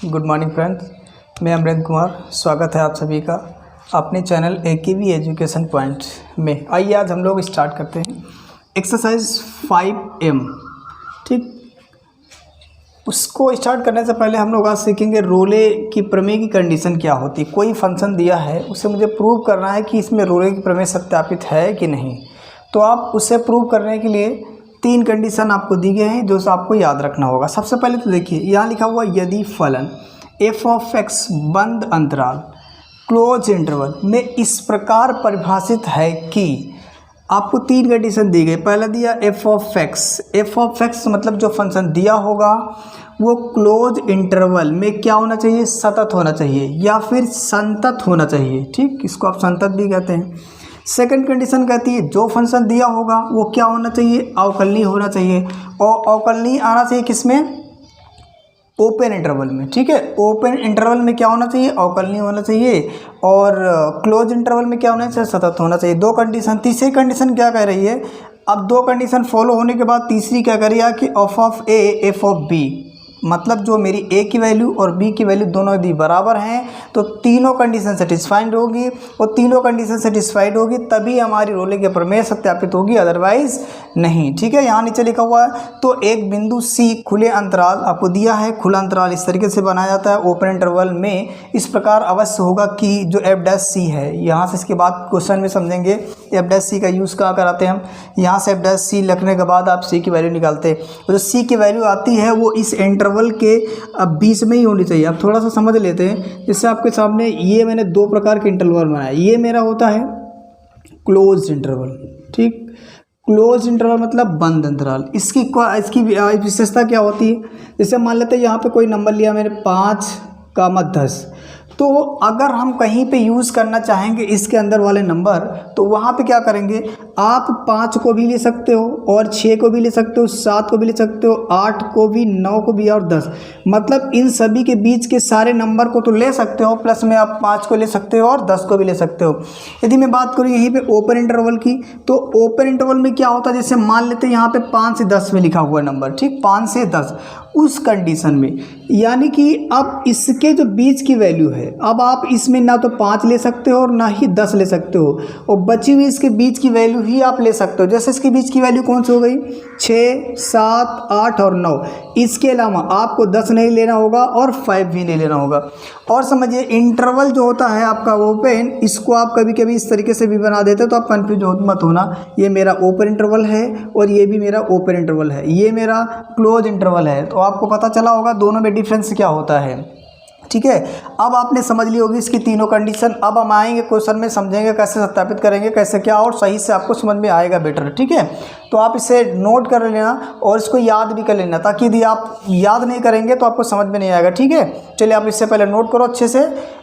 Good morning friends, मैं अमरेंद्र कुमार। स्वागत है आप सभी का अपने चैनल AKV एजुकेशन पॉइंट में। आइए आज हम लोग स्टार्ट करते हैं एक्सरसाइज 5M। ठीक, उसको स्टार्ट करने से पहले हम लोग आज सीखेंगे रोले की प्रमेय की कंडीशन क्या होती है। कोई फंक्शन दिया है, उसे मुझे प्रूव करना है कि इसमें रोले की प्रमेय सत्यापित है कि नहीं। तो आप उसे प्रूव करने के लिए 3 कंडीशन आपको दी गए हैं जो आपको याद रखना होगा। सबसे पहले तो देखिए, यहाँ लिखा हुआ यदि फलन f(x) बंद अंतराल क्लोज इंटरवल में इस प्रकार परिभाषित है कि आपको 3 कंडीशन दी गई। पहला दिया f(x) मतलब जो फंक्शन दिया होगा वो क्लोज इंटरवल में क्या होना चाहिए, सतत होना चाहिए या फिर संतत होना चाहिए। ठीक, इसको आप संतत भी कहते हैं। सेकंड कंडीशन कहती है जो फंक्शन दिया होगा वो क्या होना चाहिए, अवकलनीय होना चाहिए। और अवकलनीय आना चाहिए किसमें, ओपन इंटरवल में। ठीक है, ओपन इंटरवल में क्या होना चाहिए, अवकलनीय होना चाहिए। और क्लोज इंटरवल में क्या होना चाहिए, सतत होना चाहिए। 2 कंडीशन। तीसरी कंडीशन क्या कह रही है, अब 2 कंडीशन फॉलो होने के बाद तीसरी क्या कह रही है कि f(a) f(b) मतलब जो मेरी a की वैल्यू और b की वैल्यू दोनों यदि बराबर हैं तो तीनों कंडीशन सेटिस्फाइड होगी। और तीनों कंडीशन सेटिस्फाइड होगी तभी हमारी रोले की प्रमेय सत्यापित होगी, अदरवाइज नहीं। ठीक है, यहाँ नीचे लिखा हुआ है तो एक बिंदु C खुले अंतराल आपको दिया है। खुला अंतराल इस तरीके से बनाया जाता है ओपन इंटरवल में। इस प्रकार अवश्य होगा कि जो f' है, यहाँ से इसके बाद क्वेश्चन में समझेंगे f' का यूज़ कहाँ कराते हैं हम। यहाँ से f' लिखने के बाद आप C की वैल्यू निकालते हैं। जो C की वैल्यू आती है वो इस इंटरवल के अब बीच में ही होनी चाहिए। अब थोड़ा सा समझ लेते हैं। जैसे आपके सामने ये मैंने 2 प्रकार के इंटरवल बनाया। ये मेरा होता है क्लोज इंटरवल। ठीक, क्लोज इंटरवल मतलब बंद अंतराल। इसकी विशेषता क्या होती है, जैसे मान लेते हैं यहाँ पे कोई नंबर लिया मैंने 5, 10, तो अगर हम कहीं पे यूज़ करना चाहेंगे इसके अंदर वाले नंबर तो वहाँ पे क्या करेंगे, आप 5 को भी ले सकते हो और 6 को भी ले सकते हो, 7 को भी ले सकते हो, 8 को भी, 9 को भी और 10। मतलब इन सभी के बीच के सारे नंबर को तो ले सकते हो, प्लस में आप 5 को ले सकते हो और 10 को भी ले सकते हो। यदि मैं बात करूँ यहीं पे ओपन इंटरवल की, तो ओपन इंटरवल में क्या होता है, जैसे मान लेते हैं यहाँ पे 5 से 10 में लिखा हुआ नंबर। ठीक, 5 से 10 उस कंडीशन में, यानी कि अब इसके जो बीच की वैल्यू है, अब आप इसमें ना तो 5 ले सकते हो और ना ही 10 ले सकते हो, और बची हुई इसके बीच की वैल्यू ही आप ले सकते हो। जैसे इसके बीच की वैल्यू कौन सी हो गई, 6, 7, 8 और 9। इसके अलावा आपको 10 नहीं लेना होगा और 5 भी नहीं लेना होगा। और समझिए इंटरवल जो होता है आपका ओपन, इसको आप कभी कभी इस तरीके से भी बना देते हो तो आप कन्फ्यूज मत होना। ये मेरा ओपन इंटरवल है और ये भी मेरा ओपन इंटरवल है, ये मेरा क्लोज इंटरवल है। तो आपको पता चला होगा दोनों में डिफरेंस क्या होता है। ठीक है, अब आपने समझ ली होगी इसकी तीनों कंडीशन। अब हम आएंगे क्वेश्चन में, समझेंगे कैसे सत्यापित करेंगे, कैसे क्या, और सही से आपको समझ में आएगा बेटर। ठीक है, तो आप इसे नोट कर लेना और इसको याद भी कर लेना, ताकि यदि आप याद नहीं करेंगे तो आपको समझ में नहीं आएगा। ठीक है, चलिए आप इससे पहले नोट करो अच्छे से,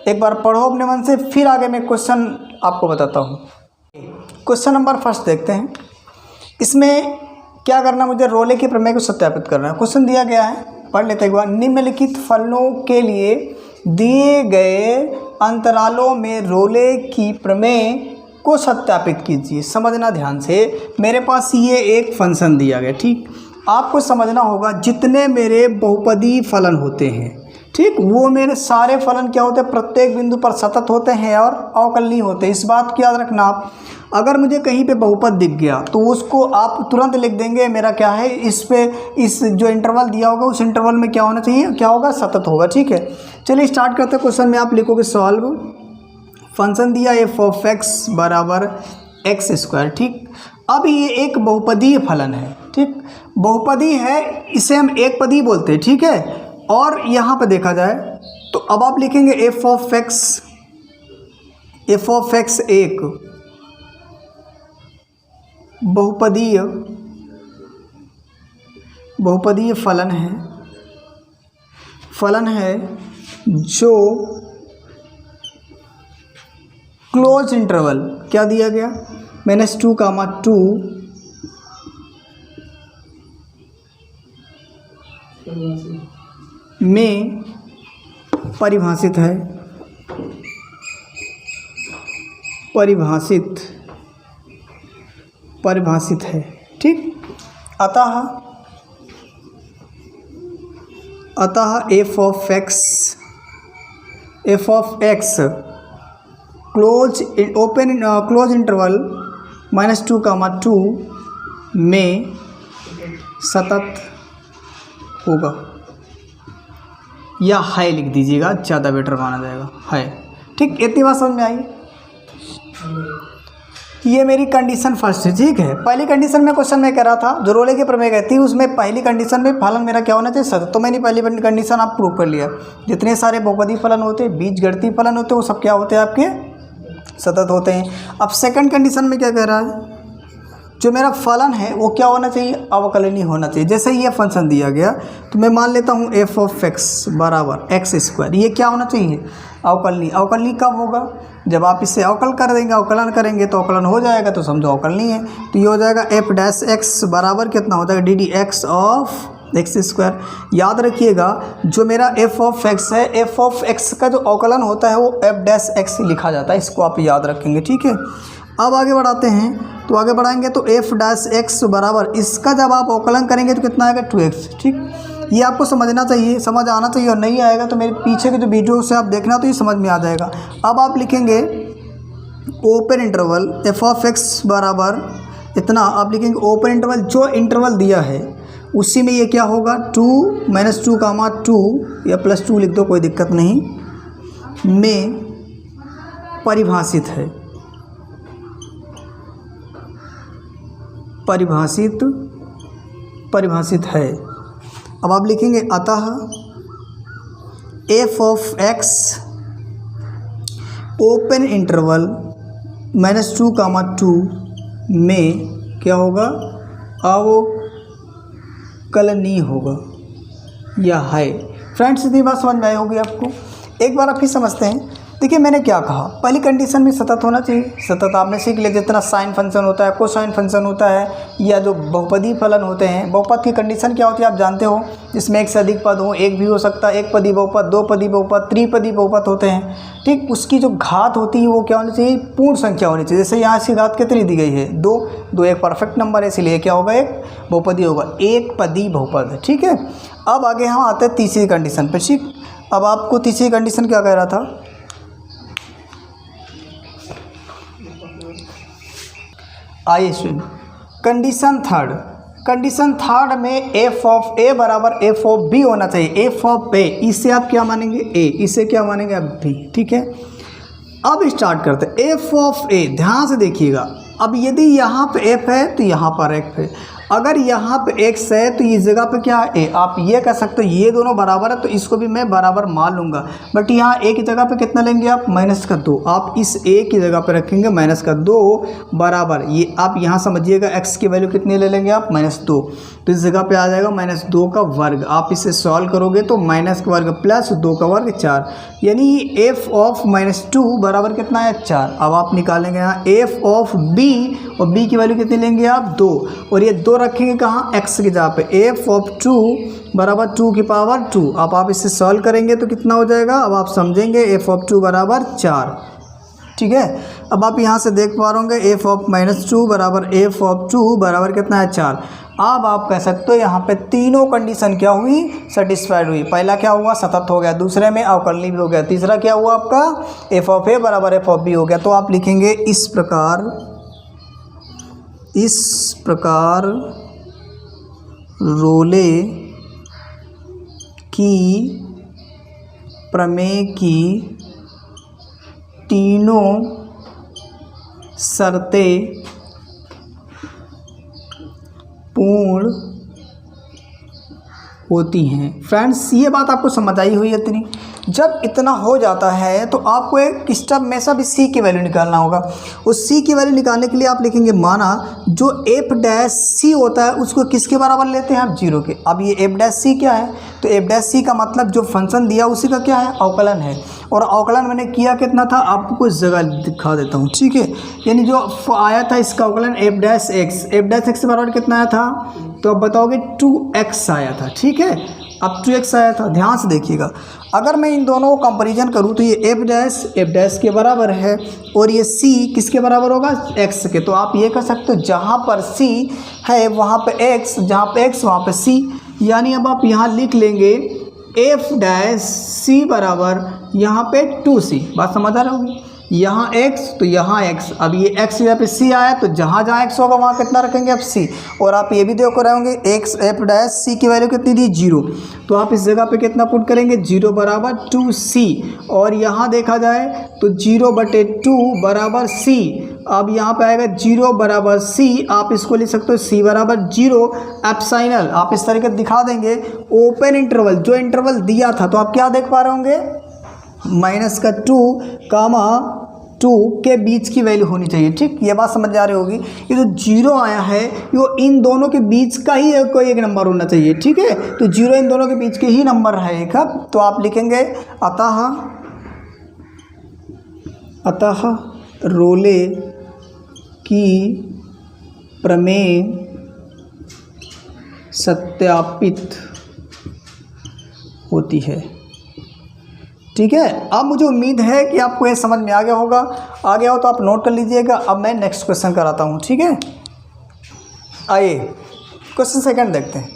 एक बार पढ़ो अपने मन से, फिर आगे मैं क्वेश्चन आपको बताता हूँ। क्वेश्चन नंबर 1 देखते हैं। इसमें क्या करना, मुझे रोले की प्रमेय को सत्यापित करना है। क्वेश्चन दिया गया है, पढ़ लेते हैं एक बार। निम्नलिखित फलनों के लिए दिए गए अंतरालों में रोले की प्रमेय को सत्यापित कीजिए। समझना ध्यान से, मेरे पास ये एक फंक्शन दिया गया। ठीक, आपको समझना होगा जितने मेरे बहुपदी फलन होते हैं, ठीक, वो मेरे सारे फलन क्या होते हैं, प्रत्येक बिंदु पर सतत होते हैं और अवकलनीय होते हैं। इस बात को याद रखना आप। अगर मुझे कहीं पे बहुपद दिख गया तो उसको आप तुरंत लिख देंगे मेरा क्या है, इस पे इस जो इंटरवल दिया होगा उस इंटरवल में क्या होना चाहिए, क्या होगा, सतत होगा। ठीक है, चलिए स्टार्ट करते हैं। क्वेश्चन में आप लिखोगे सॉल्व। फंक्शन दिया f(x) बराबर x²। ठीक, अब ये एक बहुपदीय फलन है। ठीक, बहुपदी है, इसे हम एक पदी बोलते हैं। ठीक है, और यहाँ पर देखा जाए तो अब आप लिखेंगे f(x) एक बहुपदीय फलन है जो क्लोज इंटरवल, क्या दिया गया, -2, में परिभाषित है। ठीक, अतः अतः F of x close interval -2, 2 में सतत होगा, या है लिख दीजिएगा, ज़्यादा बेटर माना जाएगा, है। ठीक, इतनी बात समझ में आई। ये मेरी कंडीशन फर्स्ट है, ठीक है। पहली कंडीशन में क्वेश्चन में कह रहा था जो रोले के प्रमेय कहती है, उसमें पहली कंडीशन में फलन मेरा क्या होना चाहिए, सतत। तो मैंने पहली कंडीशन आप प्रूव कर लिया। जितने सारे बहुपदी फलन होते हैं, बीजगणितीय फलन होते हैं, वो सब क्या होते हैं, आपके सतत होते हैं। अब सेकंड कंडीशन में क्या कह रहा है, जो मेरा फलन है वो क्या होना चाहिए, अवकलनीय होना चाहिए। जैसे ये फंक्शन दिया गया तो मैं मान लेता हूँ एफ ऑफ एक्स बराबर x², ये क्या होना चाहिए, अवकलनीय। अवकलनीय कब होगा, जब आप इससे अवकल कर देंगे, अवकलन करेंगे तो अवकलन हो जाएगा, तो समझो अवकलनीय है। तो ये हो जाएगा एफ डैश एक्स बराबर कितना हो जाएगा, dd(x) ऑफ x²। याद रखिएगा जो मेरा एफ ऑफ एक्स है, एफ ऑफ एक्स का जो अवकलन होता है वो एफ डैश एक्स लिखा जाता है, इसको आप याद रखेंगे, ठीक है। अब आगे बढ़ाते हैं, तो आगे बढ़ाएंगे तो एफ डैश एक्स बराबर इसका जब आप अवकलन करेंगे तो कितना आएगा, 2x। ठीक, ये आपको समझना चाहिए, समझ आना चाहिए, और नहीं आएगा तो मेरे पीछे के जो वीडियो से आप देखना तो ये समझ में आ जाएगा। अब आप लिखेंगे open interval F of x बराबर इतना, आप लिखेंगे ओपन इंटरवल, जो इंटरवल दिया है उसी में ये क्या होगा, 2 -2, 2 या +2 लिख दो, कोई दिक्कत नहीं, में परिभाषित है, परिभाषित है। अब आप लिखेंगे अतः F of x open interval -2, 2 में क्या होगा, अवकलनीय होगा, या है। फ्रेंड्स इतनी बात समझ में आई होगी आपको। एक बार आप फिर समझते हैं। देखिए मैंने क्या कहा, पहली कंडीशन में सतत होना चाहिए। सतत आपने सीख लिया, जितना साइन फंक्शन होता है, कोसाइन फंक्शन होता है, या जो बहुपदी फलन होते हैं। बहुपद की कंडीशन क्या होती है आप जानते हो, जिसमें एक से अधिक पद हो, एक भी हो सकता है, एक पदी बहुपद, दो पदी बहुपद, त्रिपदी बहुपद होते हैं। ठीक, उसकी जो घात होती है वो क्या होनी चाहिए, पूर्ण संख्या होनी चाहिए। जैसे यहाँ इसकी घात कितनी दी गई है, 2 एक परफेक्ट नंबर है, इसलिए क्या होगा, एक बहुपदी होगा, एक पदी बहुपद। ठीक है, अब आगे हम आते हैं तीसरी कंडीशन पर। ठीक, अब आपको तीसरी कंडीशन क्या कह रहा था, आइए सुन, कंडीशन थर्ड में एफ ऑफ ए बराबर एफ ऑफ बी होना चाहिए। एफ ऑफ ए, इसे आप क्या मानेंगे, ए, इसे क्या मानेंगे आप, बी। ठीक है, अब स्टार्ट करते हैं। एफ ऑफ ए, ध्यान से देखिएगा। अब यदि यहाँ पे एफ है तो यहाँ पर एफ है, अगर यहाँ पे एक्स है तो इस जगह पे क्या है, ए। आप ये कह सकते हो ये दोनों बराबर है तो इसको भी मैं बराबर मान लूँगा, बट यहाँ ए की जगह पे कितना लेंगे आप, -2। आप इस ए की जगह पे रखेंगे -2 बराबर, ये आप यहाँ समझिएगा एक्स की वैल्यू कितनी ले लेंगे आप, -2। तो इस जगह पे आ जाएगा -2 का वर्ग। आप इसे सॉल्व करोगे तो माइनस का वर्ग प्लस 2 का वर्ग 4, यानी एफ ऑफ -2 बराबर कितना है, 4। अब आप निकालेंगे यहाँ एफ ऑफ बी, और बी की वैल्यू कितनी लेंगे आप, 2, और ये 2 रखेंगे कहाँ, एक्स की जगह पे। एफ ऑफ 2 बराबर 2 की पावर 2। अब आप इसे सॉल्व करेंगे तो कितना हो जाएगा, अब आप समझेंगे एफ ऑफ 2 बराबर 4। ठीक है, अब आप यहाँ से देख पा रहे होंगे एफ ऑफ -2 बराबर एफ ऑफ 2 बराबर कितना है, 4। अब आप कह सकते हो यहाँ पे तीनों कंडीशन क्या हुई, सेटिस्फाइड हुई। पहला क्या हुआ, सतत हो गया, दूसरे में अवकलनीय भी हो गया, तीसरा क्या हुआ आपका, एफ ऑफ ए बराबर एफ ऑफ बी हो गया। तो आप लिखेंगे इस प्रकार रोले की प्रमेय की तीनों शर्तें पूर्ण होती हैं। फ्रेंड्स ये बात आपको समझ आई हुई है इतनी। जब इतना हो जाता है तो आपको एक स्टेप में सब सी की वैल्यू निकालना होगा। उस सी की वैल्यू निकालने के लिए आप लिखेंगे, माना जो एफ डैश सी होता है उसको किसके बराबर लेते हैं आप, 0 के। अब ये एफ डैश सी क्या है, तो एफ डैश सी का मतलब जो फंक्शन दिया उसी का क्या है, अवकलन है। और अवकलन मैंने किया कितना था, आपको इस जगह दिखा देता हूँ। ठीक है, यानी जो आया था इसका अवकलन एफ डैश एक्स के बराबर कितना आया था, तो अब बताओगे 2x आया था। ठीक है, अब 2x आया था, ध्यान से देखिएगा। अगर मैं इन दोनों को कंपैरिजन करूँ तो ये एफ डैश के बराबर है और ये c किसके बराबर होगा, x के। तो आप ये कह सकते हो जहाँ पर c है वहाँ पे x, जहाँ पे x वहाँ पे c। यानी अब आप यहाँ लिख लेंगे एफ डैश सी बराबर यहाँ पे 2c। बात समझ आ रही होगी। यहाँ x तो यहाँ x, अब ये x यहाँ पे c आया तो जहाँ जहाँ x होगा वहाँ कितना रखेंगे आप c। और आप ये भी देखो रहे होंगे x एफ डैश सी की वैल्यू कितनी दी 0, तो आप इस जगह पे कितना पुट करेंगे 0 बराबर 2c। और यहाँ देखा जाए तो 0/2 बराबर c। अब यहाँ पे आएगा 0 बराबर c, आप इसको लिख सकते हो c बराबर 0 एप्सिलॉन। आप इस तरीके से दिखा देंगे ओपन इंटरवल, जो इंटरवल दिया था तो आप क्या देख पा रहे होंगे -2, 2 के बीच की वैल्यू होनी चाहिए। ठीक, ये बात समझ आ रही होगी। ये जो 0 आया है ये इन दोनों के बीच का ही कोई एक नंबर होना चाहिए। ठीक है, तो 0 इन दोनों के बीच के ही नंबर है एक। तो आप लिखेंगे अतः रोले की प्रमेय सत्यापित होती है। ठीक है, अब मुझे उम्मीद है कि आपको ये समझ में आ गया होगा। आ गया हो तो आप नोट कर लीजिएगा। अब मैं नेक्स्ट क्वेश्चन कराता हूँ। ठीक है, आइए क्वेश्चन सेकंड देखते हैं।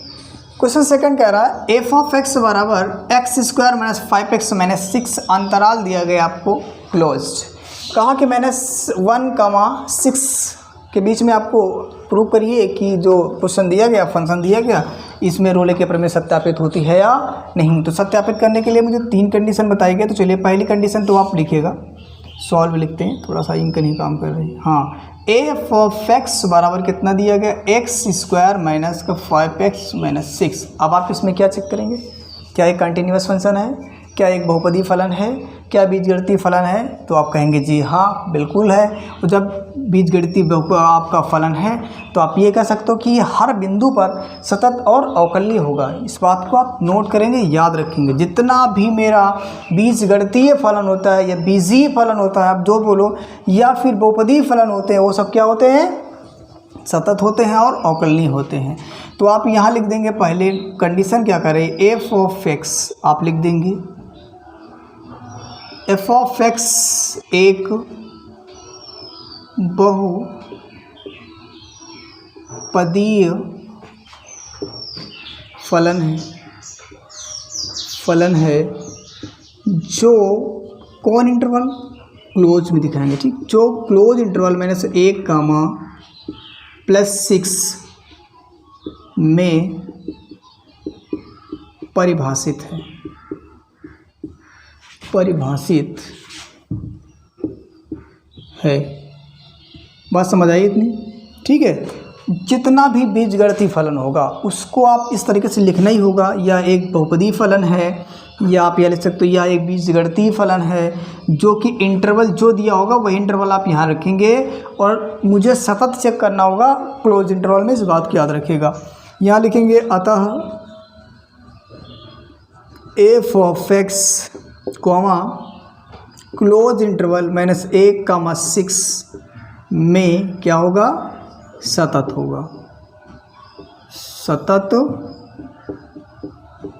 क्वेश्चन सेकंड कह रहा है एफ ऑफ एक्स बराबर x² - 5x - 6 अंतराल दिया गया आपको क्लोज्ड। कहा कि -1, 6 के बीच में आपको प्रूव करिए कि जो क्वेश्चन दिया गया, फंक्शन दिया गया, इसमें रोले के प्रमेय सत्यापित होती है या नहीं। तो सत्यापित करने के लिए मुझे 3 कंडीशन बताई गई। तो चलिए पहली कंडीशन तो आप लिखिएगा, सॉल्व लिखते हैं, थोड़ा सा इंक नहीं काम कर रही। हाँ, एफ ऑफ एक्स बराबर कितना दिया गया x² - 5x - 6। अब आप इसमें क्या चेक करेंगे, क्या एक कंटिन्यूअस फंक्शन है, क्या एक बहुपदी फलन है, क्या बीजगणितीय फलन है। तो आप कहेंगे जी हाँ बिल्कुल है। और जब बीजगणितीय आपका फलन है तो आप ये कह सकते हो कि हर बिंदु पर सतत और अवकलनीय होगा। इस बात को आप नोट करेंगे, याद रखेंगे। जितना भी मेरा बीजगणितीय फलन होता है या बीजीय फलन होता है, आप जो बोलो, या फिर बहुपदी फलन होते हैं, वो सब क्या होते हैं, सतत होते हैं और अवकलनीय होते हैं। तो आप यहाँ लिख देंगे, पहले कंडीशन क्या करें, एफ ऑफ एक्स आप लिख देंगे। एफ ऑफ एक्स एक बहुपदीय फलन है जो कौन इंटरवल क्लोज में दिखाएंगे। ठीक, जो क्लोज इंटरवल -1, +6 में परिभाषित है। बात समझ आई इतनी। ठीक है, जितना भी बीजगणितीय फलन होगा उसको आप इस तरीके से लिखना ही होगा। या एक बहुपदी फलन है, या आप यह लिख सकते हो या एक बीजगणितीय फलन है, जो कि इंटरवल जो दिया होगा वही इंटरवल आप यहाँ रखेंगे। और मुझे सतत चेक करना होगा क्लोज इंटरवल में, इस बात को याद रखिएगा। यहाँ लिखेंगे अतः F of x close interval -1, 6 में क्या होगा, सतत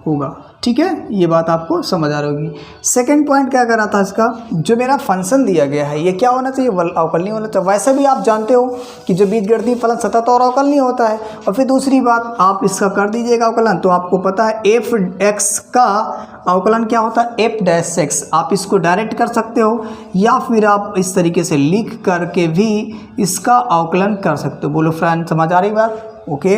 होगा। ठीक है, ये बात आपको समझ आ रही होगी। सेकंड पॉइंट क्या कर रहा था इसका, जो मेरा फंक्शन दिया गया है ये क्या होना चाहिए, अवकलनीय होना चाहिए। वैसे भी आप जानते हो कि जो बीजगणितीय फलन सतत और अवकलनीय होता है। और फिर दूसरी बात, आप इसका कर दीजिएगा अवकलन, तो आपको पता है एफ एक्स का अवकलन क्या होता है, एफ डैश एक्स। आप इसको डायरेक्ट कर सकते हो या फिर आप इस तरीके से लिख करके भी इसका अवकलन कर सकते हो। बोलो फ्रेंड, समझ आ रही बात। ओके,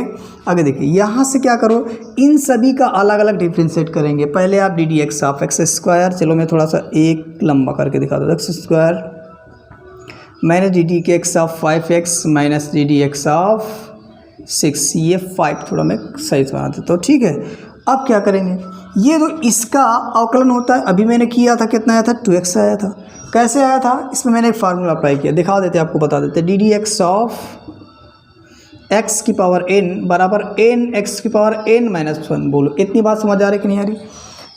आगे देखिए, यहाँ से क्या करो, इन सभी का अलग अलग डिफ्रेंशिएट करेंगे। पहले आप D D x of x², चलो मैं थोड़ा सा एक लंबा करके दिखा दूँ, x² - डी डी के x of 5x - D D x of 6, ये 5 थोड़ा मैं सही से बना देता हूँ। ठीक है, अब क्या करेंगे, ये जो इसका अवकलन होता है, अभी मैंने किया था, कितना आया था, 2x आया था। कैसे आया था, इसमें मैंने एक फार्मूला अप्लाई किया, दिखा देते आपको, बता देते। D D x of x की पावर n बराबर n x की पावर n - 1। बोलो, इतनी बात समझ आ रही कि नहीं आ रही,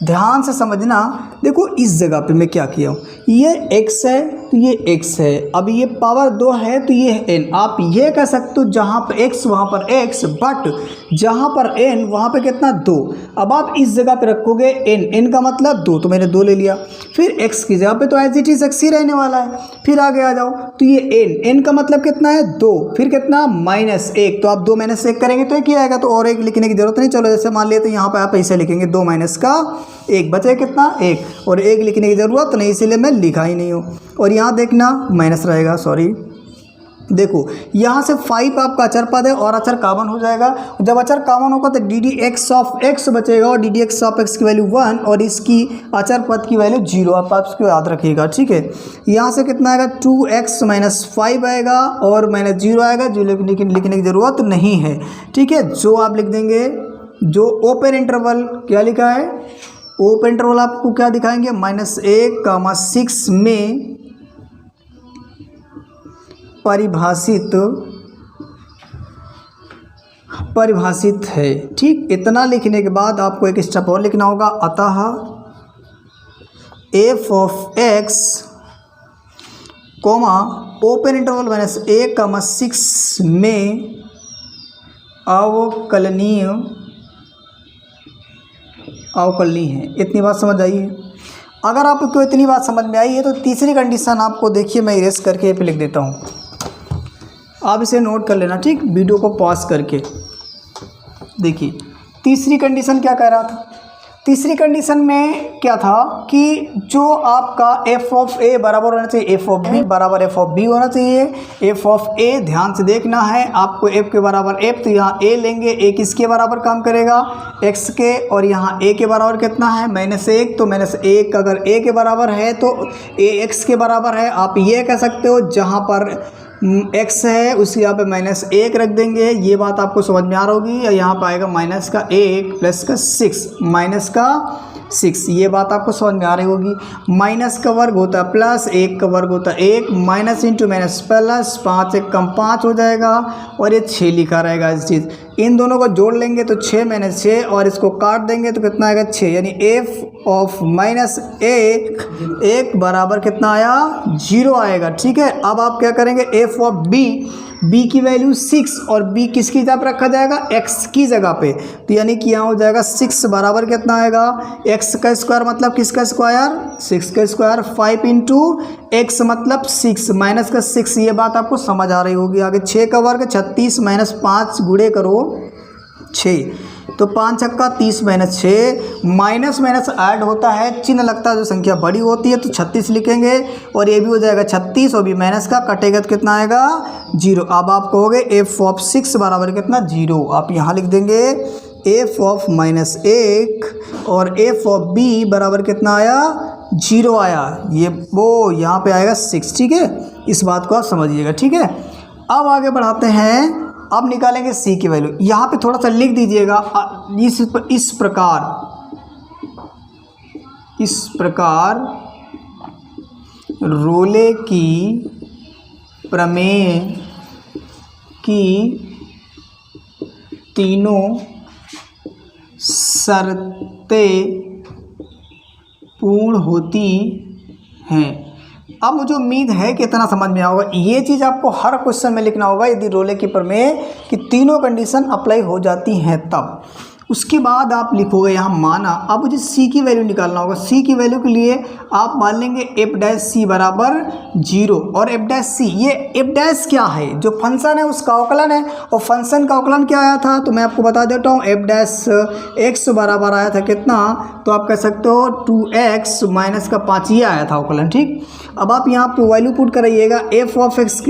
ध्यान से समझना। देखो इस जगह पे मैं क्या किया हूँ, ये x है तो ये x है, अब ये पावर 2 है तो ये n। आप ये कह सकते हो जहाँ पर x वहाँ पर x, बट जहाँ पर n वहाँ पे कितना 2। अब आप इस जगह पे रखोगे n का मतलब 2, तो मैंने 2 ले लिया। फिर x की जगह पे तो एज इट इज x ही रहने वाला है। फिर आगे आ जाओ, तो ये n का मतलब कितना है 2, फिर कितना -1, तो आप 2 - 1 करेंगे तो 1 ही आएगा, तो और 1 लिखने की जरूरत नहीं। चलो जैसे मान लिए तो यहाँ पे आप ऐसे लिखेंगे 2 - का 1 बचे कितना 1, और 1 लिखने की ज़रूरत नहीं, इसीलिए मैं लिखा ही नहीं हूँ। और यहाँ देखना माइनस रहेगा, सॉरी देखो यहाँ से 5 आपका अचर पद है और अचर कॉमन हो जाएगा। जब अचर कॉमन होगा तो ddx ऑफ x बचेगा और ddx ऑफ x की वैल्यू 1 और इसकी अचर पद की वैल्यू 0। आप इसको याद रखिएगा, ठीक है। यहाँ से कितना आएगा 2x - 5 आएगा और -0 आएगा, जो लिखने की ज़रूरत नहीं है, ठीक है। जो आप लिख देंगे, जो ओपन इंटरवल क्या लिखा है, ओपन इंटरवल आपको क्या दिखाएंगे -1, 6 में परिभाषित है, ठीक। इतना लिखने के बाद आपको एक स्टेप और लिखना होगा, अतः f of x open interval -1, 6 में अवकलनीय है। इतनी बात समझ आई है? अगर आपको इतनी बात समझ में आई है तो तीसरी कंडीशन आपको देखिए, मैं इरेज करके पे लिख देता हूँ, आप इसे नोट कर लेना, ठीक। वीडियो को पॉज करके देखिए तीसरी कंडीशन क्या कह रहा था। तीसरी कंडीशन में क्या था कि जो आपका f ऑफ a बराबर होना चाहिए f ऑफ b बराबर f ऑफ b होना चाहिए। f ऑफ a ध्यान से देखना है आपको, f के बराबर f, तो यहाँ a लेंगे, a किसके बराबर काम करेगा x के, और यहाँ a के बराबर कितना है -1, तो -1 अगर a के बराबर है तो a x के बराबर है। आप ये कह सकते हो जहाँ पर x है उसके यहाँ पे -1 रख देंगे, ये बात आपको समझ में आ रही होगी। यहाँ पर आएगा -1 + -6, ये बात आपको समझ में आ रही होगी। माइनस का वर्ग होता है प्लस, 1 का वर्ग होता है 1, माइनस इंटू माइनस प्लस, 5 1 कम 5 हो जाएगा और ये 6 लिखा रहेगा। इस चीज़ इन दोनों को जोड़ लेंगे तो 6 - 6 और इसको काट देंगे तो कितना आएगा 6, यानी f ऑफ -1 बराबर कितना आया 0 आएगा, ठीक है। अब आप क्या करेंगे f ऑफ b की वैल्यू 6 और b किसकी जगह पर रखा जाएगा x की जगह पे, तो यानी कि यहाँ हो जाएगा 6 बराबर कितना आएगा x का स्क्वायर मतलब किसका स्क्वायर 6 का स्क्वायर, 5 इंटू x मतलब 6 माइनस का 6, ये बात आपको समझ आ रही होगी। आगे 6 का वर्ग 36 - 5 गुणे करो 6, तो 5 छक्का 30 - 6, माइनस ऐड होता है, चिन्ह लगता है जो संख्या बड़ी होती है तो 36 लिखेंगे और ये भी हो जाएगा 36 और भी माइनस का कटेगा तो कितना आएगा 0। अब आप कहोगे f ऑफ 6 बराबर कितना 0, आप यहाँ लिख देंगे f ऑफ -1 और f ऑफ b बराबर कितना आया 0 आया, ये वो यहाँ पे आएगा 6, ठीक है। इस बात को आप समझिएगा, ठीक है। अब आगे बढ़ाते हैं, अब निकालेंगे c की वैल्यू। यहाँ पे थोड़ा सा लिख दीजिएगा, इस प्रकार रोले की प्रमेय की तीनों शर्तें पूर्ण होती हैं। अब मुझे उम्मीद है कि इतना समझ में आएगा। ये चीज़ आपको हर क्वेश्चन में लिखना होगा, यदि रोले की प्रमेय की तीनों कंडीशन अप्लाई हो जाती हैं तब। उसके बाद आप लिखोगे यहाँ माना। अब मुझे c की वैल्यू निकालना होगा। c की वैल्यू के लिए आप मान लेंगे f' बराबर 0 और f', ये f' क्या है, जो फंक्शन है उसका अवकलन है, और फंक्शन का अवकलन क्या आया था तो मैं आपको बता देता हूँ। f' बराबर आया था कितना, तो आप कह सकते हो 2x माइनस का 5, ये आया था अवकलन, ठीक। अब आप यहाँ पर वैल्यू पुट कराइएगा f ऑफ x f'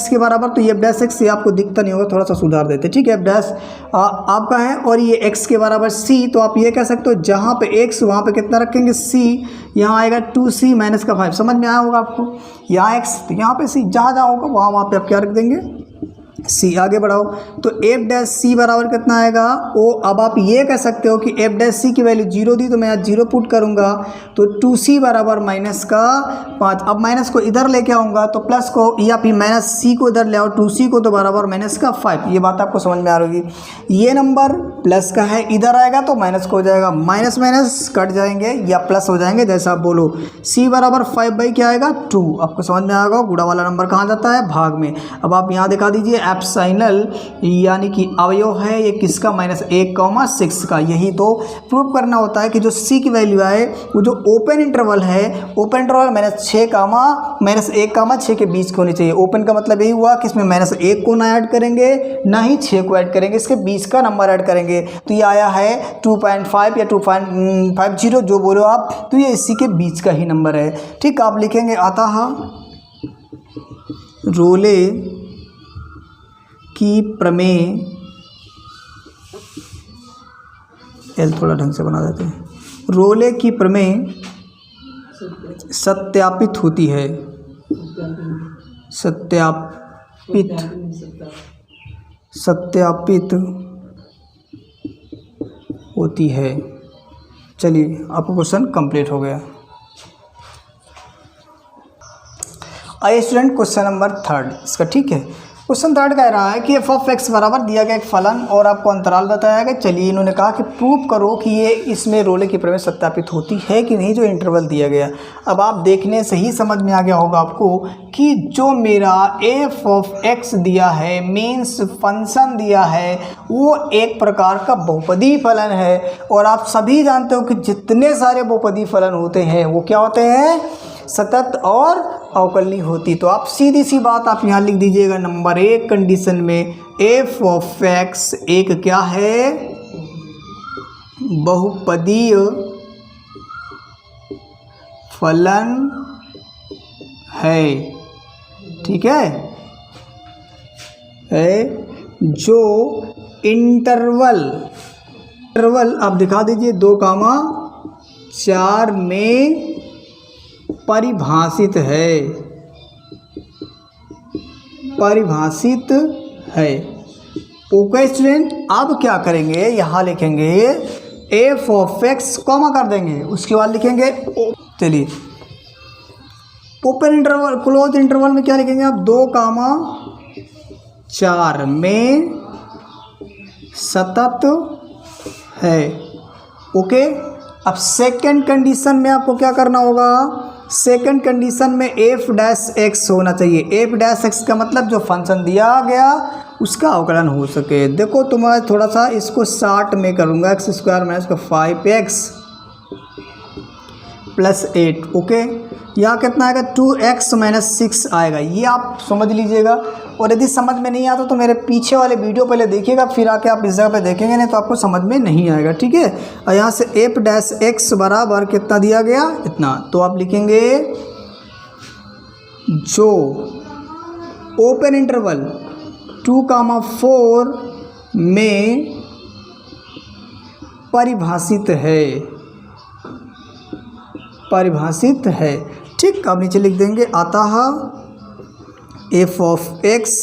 के बराबर, तो ये f' ये आपको दिखता नहीं होगा, थोड़ा सा सुधार देते, ठीक है। f' आपका है और ये x के बराबर c, तो आप ये कह सकते हो जहाँ पे x वहाँ पे कितना रखेंगे c, यहाँ आएगा 2c माइनस का 5। समझ में आया होगा आपको, यहाँ x तो यहाँ पे c, जहाँ जहाँ होगा वहाँ पे आप क्या रख देंगे c। आगे बढ़ाओ तो f' बराबर कितना आएगा ओ। अब आप ये कह सकते हो कि f' की वैल्यू 0 दी तो मैं यहाँ 0 पुट करूँगा, तो 2c बराबर माइनस का 5। अब माइनस को इधर लेके आऊँगा तो प्लस को, या फिर माइनस c को इधर ले आओ 2c को, तो बराबर माइनस का 5। ये बात आपको समझ में आ रही होगी। ये नंबर प्लस का है, इधर आएगा तो माइनस को हो जाएगा, माइनस माइनस कट जाएंगे या प्लस हो जाएंगे, जैसा आप बोलो। c बराबर 5 बाई क्या आएगा 2। आपको समझ में आएगा गुणा वाला नंबर कहाँ जाता है भाग में। अब आप यहाँ दिखा दीजिए एप्साइनल यानी कि अवयव है ये किसका, -1, 6 का। यही तो प्रूव करना होता है कि जो सी की वैल्यू आए वो जो ओपन इंटरवल है, ओपन इंटरवल -1, 6 के बीच की होनी चाहिए। ओपन का मतलब यही हुआ कि इसमें -1 को ना ऐड करेंगे ना ही 6 को ऐड करेंगे, इसके बीच का नंबर ऐड करेंगे। तो ये आया है 2.5 या 2.50 जो बोलो आप, तो ये इसी के बीच का ही नंबर है। ठीक, आप लिखेंगे अतः रोले की प्रमेय, एल थोड़ा ढंग से बना देते हैं, रोले की प्रमेय सत्यापित होती है, सत्यापित होती है। चलिए आपका क्वेश्चन कंप्लीट हो गया। आइए स्टूडेंट क्वेश्चन नंबर 3 इसका। ठीक है, क्वेश्चन 3 कह रहा है कि f(x) बराबर दिया गया एक फलन और आपको अंतराल बताया गया। चलिए इन्होंने कहा कि प्रूव करो कि ये इसमें रोले की प्रमेय सत्यापित होती है कि नहीं, जो इंटरवल दिया गया। अब आप देखने से ही समझ में आ गया होगा आपको कि जो मेरा f(x) दिया है, मीन्स फंक्शन दिया है, वो एक प्रकार का बहुपदी फलन है। और आप सभी जानते हो कि जितने सारे बहुपदी फलन होते हैं वो क्या होते हैं, सतत और अवकलनीय होती। तो आप सीधी सी बात आप यहाँ लिख दीजिएगा, नंबर 1 कंडीशन में f(x) एक क्या है, बहुपदीय फलन है। ठीक है, जो इंटरवल आप दिखा दीजिए 2,4 में परिभाषित है। ओके स्टूडेंट, अब क्या करेंगे, यहाँ लिखेंगे f(x) कॉमा कर देंगे, उसके बाद लिखेंगे चलिए ओपन इंटरवल, क्लोज इंटरवल में क्या लिखेंगे आप, 2,4 में सतत है। ओके, अब सेकंड कंडीशन में आपको क्या करना होगा, सेकंड कंडीशन में f(x) होना चाहिए। f(x) का मतलब जो फंक्शन दिया गया उसका अवकलन हो सके। देखो तो मैं थोड़ा सा इसको शॉर्ट में करूँगा, x² - 5x + 8। ओके, यहाँ कितना आएगा, 2x - 6 आएगा। ये आप समझ लीजिएगा। और यदि समझ में नहीं आता तो मेरे पीछे वाले वीडियो पहले देखिएगा, फिर आके आप इस जगह पे देखेंगे, नहीं तो आपको समझ में नहीं आएगा। ठीक है, और यहाँ से f(x) बराबर कितना दिया गया, इतना। तो आप लिखेंगे जो ओपन इंटरवल 2,4 में परिभाषित है। ठीक, अब नीचे लिख देंगे अतः f(x)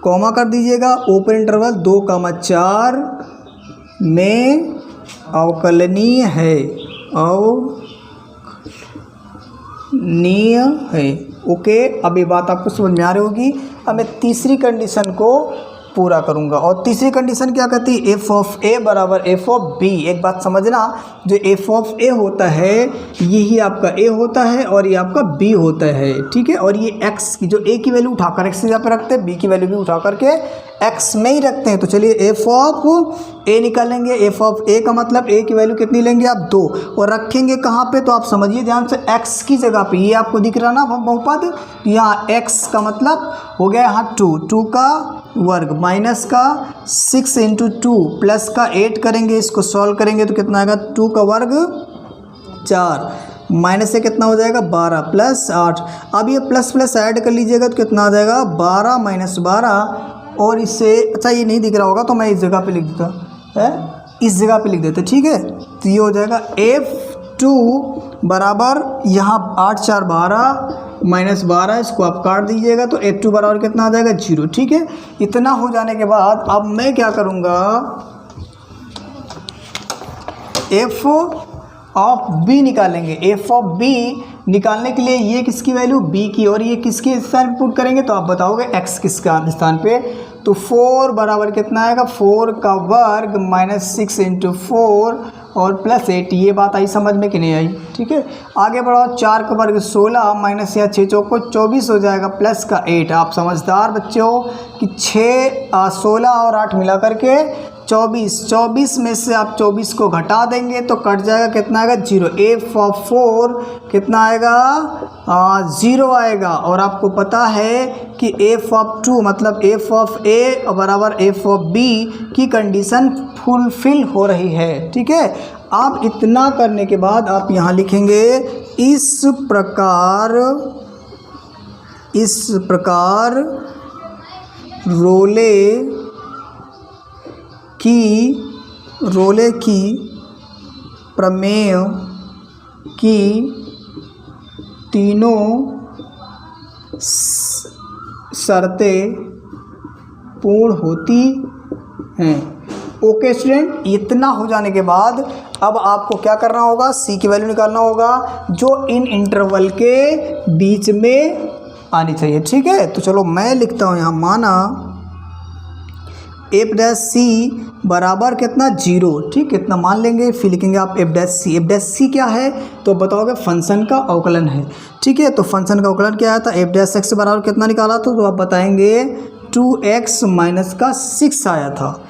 कॉमा कर दीजिएगा, ओपन इंटरवल 2,4 में अवकलनीय है। ओके, अब ये बात आपको समझ में आ रही होगी। अब मैं तीसरी कंडीशन को पूरा करूंगा, और तीसरी कंडीशन क्या कहती है, f(a) बराबर f(b)। एक बात समझना, जो f(a) होता है यही आपका a होता है और ये आपका b होता है। ठीक है, और ये x की जो a की वैल्यू उठाकर x यहाँ पे रखते हैं, b की वैल्यू भी उठा करके x में ही रखते हैं। तो चलिए f(a) निकालेंगे। f(a) का मतलब a की वैल्यू कितनी लेंगे आप, 2, और रखेंगे कहाँ पे, तो आप समझिए ध्यान से, x की जगह पे। ये आपको दिख रहा ना बहुपद, यहाँ x का मतलब हो गया यहाँ 2 का वर्ग माइनस का 6 × 2 प्लस का 8 करेंगे, इसको सॉल्व करेंगे तो कितना आएगा, 2 का वर्ग 4 माइनस से कितना हो जाएगा, 12 प्लस 8। अब ये प्लस प्लस ऐड कर लीजिएगा तो कितना आ जाएगा, 12 - 12। और इससे अच्छा ये नहीं दिख रहा होगा तो मैं इस जगह पे लिख देता है, इस जगह पे लिख देते। ठीक है, तो ये हो जाएगा f(2) बराबर यहाँ 8 4 12 -12, इसको आप काट दीजिएगा तो f(2) बराबर कितना आ जाएगा, 0। ठीक है, इतना हो जाने के बाद अब मैं क्या करूँगा, f(b) निकालेंगे। f(b) निकालने के लिए ये किसकी वैल्यू, b की, और ये किसके स्थान पे पुट करेंगे, तो आप बताओगे x किसका स्थान पे। तो 4 बराबर कितना आएगा, 4 का वर्ग माइनस 6 इंटू 4 और प्लस 8। ये बात आई समझ में कि नहीं आई? ठीक है, आगे बढ़ाओ। 4 का वर्ग 16 माइनस या 6 चौको 24 हो जाएगा प्लस का 8। आप समझदार बच्चे हो कि 16 और 8 मिला करके 24 में से आप 24 को घटा देंगे तो कट जाएगा, कितना आएगा 0। एफ ऑफ 4 कितना आएगा 0 आएगा। और आपको पता है कि एफ ऑफ 2 मतलब एफ ऑफ ए बराबर एफ ऑफ बी की कंडीशन फुलफिल हो रही है। ठीक है, आप इतना करने के बाद आप यहाँ लिखेंगे इस प्रकार रोले की प्रमेय की तीनों शर्तें पूर्ण होती हैं। ओके स्टूडेंट, इतना हो जाने के बाद अब आपको क्या करना होगा, सी की वैल्यू निकालना होगा जो इन इंटरवल के बीच में आनी चाहिए। ठीक है, तो चलो मैं लिखता हूँ यहाँ, माना एफ डैश सी बराबर कितना 0। ठीक, कितना मान लेंगे, फिर लिखेंगे आप F dash C. F dash C क्या है तो बताओगे फंक्शन का अवकलन है। ठीक है, तो फंक्शन का अवकलन क्या आया था, एफ डैश एक्स बराबर कितना निकाला था तो आप बताएंगे 2x माइनस का 6 आया था।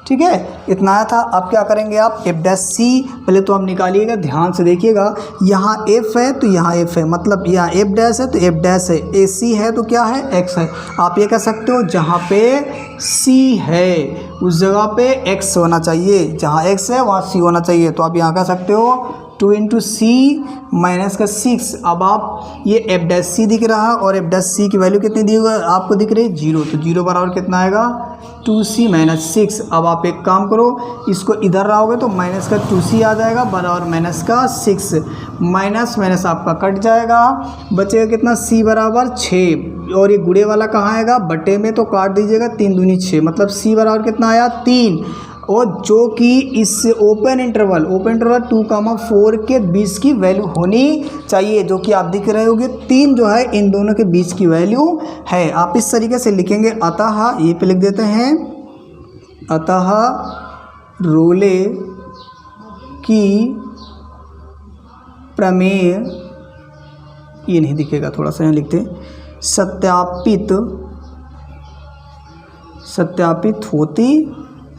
ठीक है, इतना आया था। आप क्या करेंगे, आप एफ डैश सी पहले तो आप निकालिएगा, ध्यान से देखिएगा। यहाँ एफ है तो यहाँ एफ है, मतलब यहाँ एफ डैश है तो एफ डैश है, ए सी है तो क्या है एक्स है। आप ये कह सकते हो जहाँ पे सी है उस जगह पे एक्स होना चाहिए, जहाँ एक्स है वहाँ सी होना चाहिए। तो आप यहाँ कह सकते हो 2 इंटू सी माइनस का 6। अब आप ये एफ डैश सी दिख रहा है और एफ डैश सी की वैल्यू कितनी दी हुई आपको दिख रही है 0, तो 0 बराबर कितना आएगा 2c माइनस 6। अब आप एक काम करो, इसको इधर लाओगे तो माइनस का 2c आ जाएगा बराबर माइनस का 6। माइनस माइनस आपका कट जाएगा, बचेगा कितना c बराबर 6। और ये गुड़े वाला कहाँ आएगा, बटे में, तो काट दीजिएगा, 3 दूनी 6, मतलब c बराबर कितना आया 3। और जो कि इस ओपन इंटरवल 2,4 के बीच की वैल्यू होनी चाहिए, जो कि आप दिख रहे होगे 3 जो है इन दोनों के बीच की वैल्यू है। आप इस तरीके से लिखेंगे, अतः ये पे लिख देते हैं, अतः रोले की प्रमेय, ये नहीं दिखेगा, थोड़ा सा यहाँ लिखते सत्यापित होती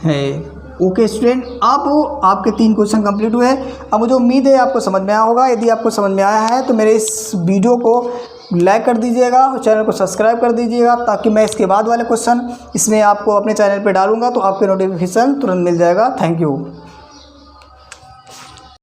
है। ओके स्टूडेंट, अब आपके 3 क्वेश्चन कंप्लीट हुए। अब मुझे उम्मीद है आपको समझ में आया होगा। यदि आपको समझ में आया है तो मेरे इस वीडियो को लाइक कर दीजिएगा और चैनल को सब्सक्राइब कर दीजिएगा, ताकि मैं इसके बाद वाले क्वेश्चन इसमें आपको अपने चैनल पे डालूंगा तो आपके नोटिफिकेशन तुरंत मिल जाएगा। Thank you.